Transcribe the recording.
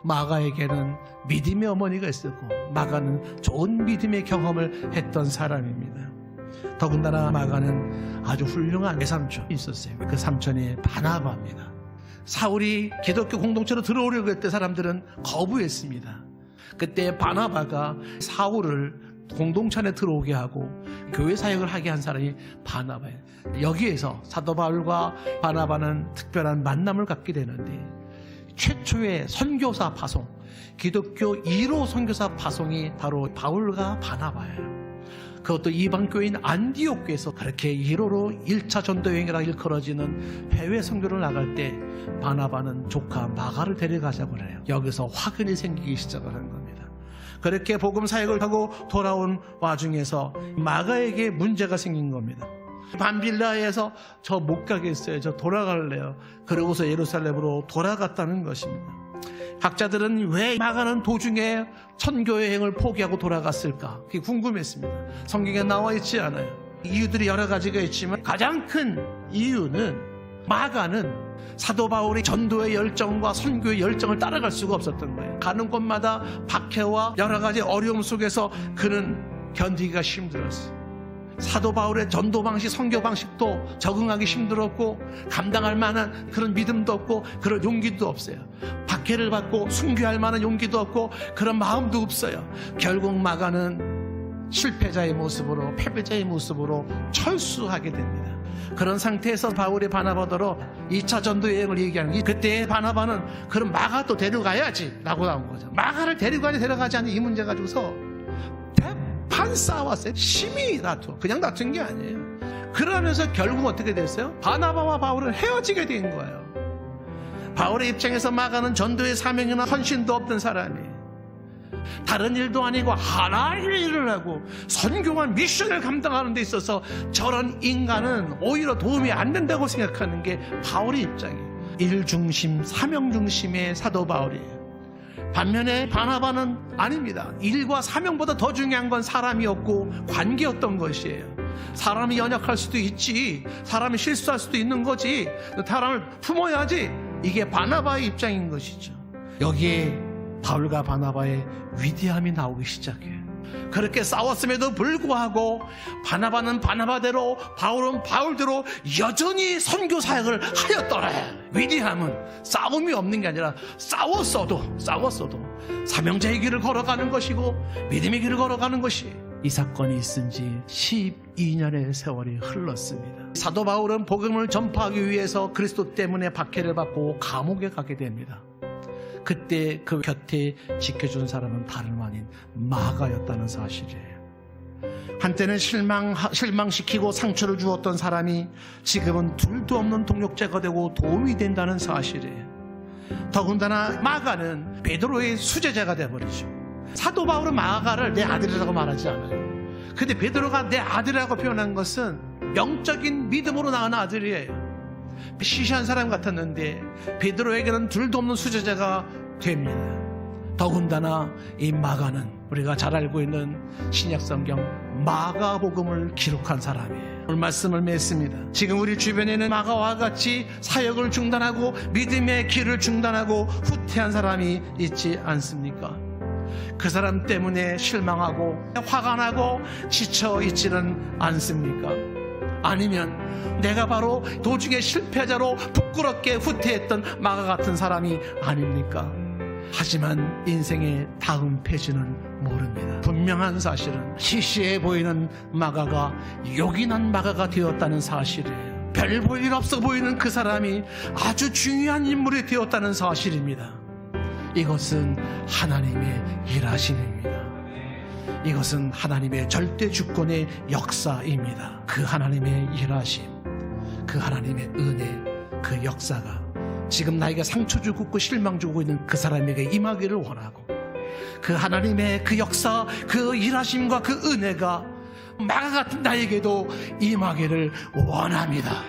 마가에게는 믿음의 어머니가 있었고 마가는 좋은 믿음의 경험을 했던 사람입니다. 더군다나 마가는 아주 훌륭한 외삼촌이 있었어요. 그 삼촌이 바나바입니다. 사울이 기독교 공동체로 들어오려고 했던 사람들은 거부했습니다. 그때 바나바가 사울을 공동체 안에 들어오게 하고 교회 사역을 하게 한 사람이 바나바예요. 여기에서 사도 바울과 바나바는 특별한 만남을 갖게 되는데, 최초의 선교사 파송, 기독교 1호 선교사 파송이 바로 바울과 바나바예요. 그것도 이방교인 안디옥교에서 그렇게 1호로 1차 전도여행이라 일컬어지는 해외 선교를 나갈 때 바나바는 조카 마가를 데려가자고 그래요. 여기서 화근이 생기기 시작을 한 겁니다. 그렇게 복음 사역을 하고 돌아온 와중에서 마가에게 문제가 생긴 겁니다. 밤빌라에서 저 못 가겠어요. 저 돌아갈래요. 그러고서 예루살렘으로 돌아갔다는 것입니다. 학자들은 왜 마가는 도중에 선교여행을 포기하고 돌아갔을까? 그게 궁금했습니다. 성경에 나와 있지 않아요. 이유들이 여러 가지가 있지만 가장 큰 이유는 마가는 사도 바울의 전도의 열정과 선교의 열정을 따라갈 수가 없었던 거예요. 가는 곳마다 박해와 여러 가지 어려움 속에서 그는 견디기가 힘들었어요. 사도 바울의 전도 방식, 선교 방식도 적응하기 힘들었고 감당할 만한 그런 믿음도 없고 그런 용기도 없어요. 박해를 받고 순교할 만한 용기도 없고 그런 마음도 없어요. 결국 마가는 실패자의 모습으로, 패배자의 모습으로 철수하게 됩니다. 그런 상태에서 바울의 바나바더러 2차 전도 여행을 얘기하는 게, 그때 바나바는 그럼 마가도 데려가야지 라고 나온 거죠. 마가를 데려가지 않는 이 문제 가지고서 대판 싸웠어요. 심히 그냥 다툰 게 아니에요. 그러면서 결국 어떻게 됐어요? 바나바와 바울은 헤어지게 된 거예요. 바울의 입장에서 마가는 전도의 사명이나 헌신도 없던 사람이에요. 다른 일도 아니고 하나의 일을 하고 선교한 미션을 감당하는 데 있어서 저런 인간은 오히려 도움이 안 된다고 생각하는 게 바울의 입장이에요. 일 중심, 사명 중심의 사도 바울이에요. 반면에 바나바는 아닙니다. 일과 사명보다 더 중요한 건 사람이었고 관계였던 것이에요. 사람이 연약할 수도 있지, 사람이 실수할 수도 있는 거지, 사람을 품어야지. 이게 바나바의 입장인 것이죠. 여기에 바울과 바나바의 위대함이 나오기 시작해요. 그렇게 싸웠음에도 불구하고 바나바는 바나바대로, 바울은 바울대로 여전히 선교 사역을 하였더라. 위대함은 싸움이 없는 게 아니라 싸웠어도 사명자의 길을 걸어가는 것이고 믿음의 길을 걸어가는 것이. 이 사건이 있은 지 12년의 세월이 흘렀습니다. 사도 바울은 복음을 전파하기 위해서 그리스도 때문에 박해를 받고 감옥에 가게 됩니다. 그때 그 곁에 지켜준 사람은 다름 아닌 마가였다는 사실이에요. 한때는 실망시키고 상처를 주었던 사람이 지금은 둘도 없는 동역자가 되고 도움이 된다는 사실이에요. 더군다나 마가는 베드로의 수제자가 되어버리죠. 사도 바울은 마가를 내 아들이라고 말하지 않아요. 근데 베드로가 내 아들이라고 표현한 것은 영적인 믿음으로 낳은 아들이에요. 시시한 사람 같았는데 베드로에게는 둘도 없는 수제자가 됩니다. 더군다나 이 마가는 우리가 잘 알고 있는 신약성경 마가복음을 기록한 사람이에요. 오늘 말씀을 맺습니다. 지금 우리 주변에는 마가와 같이 사역을 중단하고 믿음의 길을 중단하고 후퇴한 사람이 있지 않습니까? 그 사람 때문에 실망하고 화가 나고 지쳐 있지는 않습니까? 아니면 내가 바로 도중에 실패자로 부끄럽게 후퇴했던 마가 같은 사람이 아닙니까? 하지만 인생의 다음 페이지는 모릅니다. 분명한 사실은 시시해 보이는 마가가 요긴한 마가가 되었다는 사실이에요. 별 볼 일 없어 보이는 그 사람이 아주 중요한 인물이 되었다는 사실입니다. 이것은 하나님의 일하심입니다. 이것은 하나님의 절대 주권의 역사입니다. 그 하나님의 일하심, 그 하나님의 은혜, 그 역사가 지금 나에게 상처 주고 실망 주고 있는 그 사람에게 임하기를 원하고, 그 하나님의 그 역사, 그 일하심과 그 은혜가 마가 같은 나에게도 임하기를 원합니다.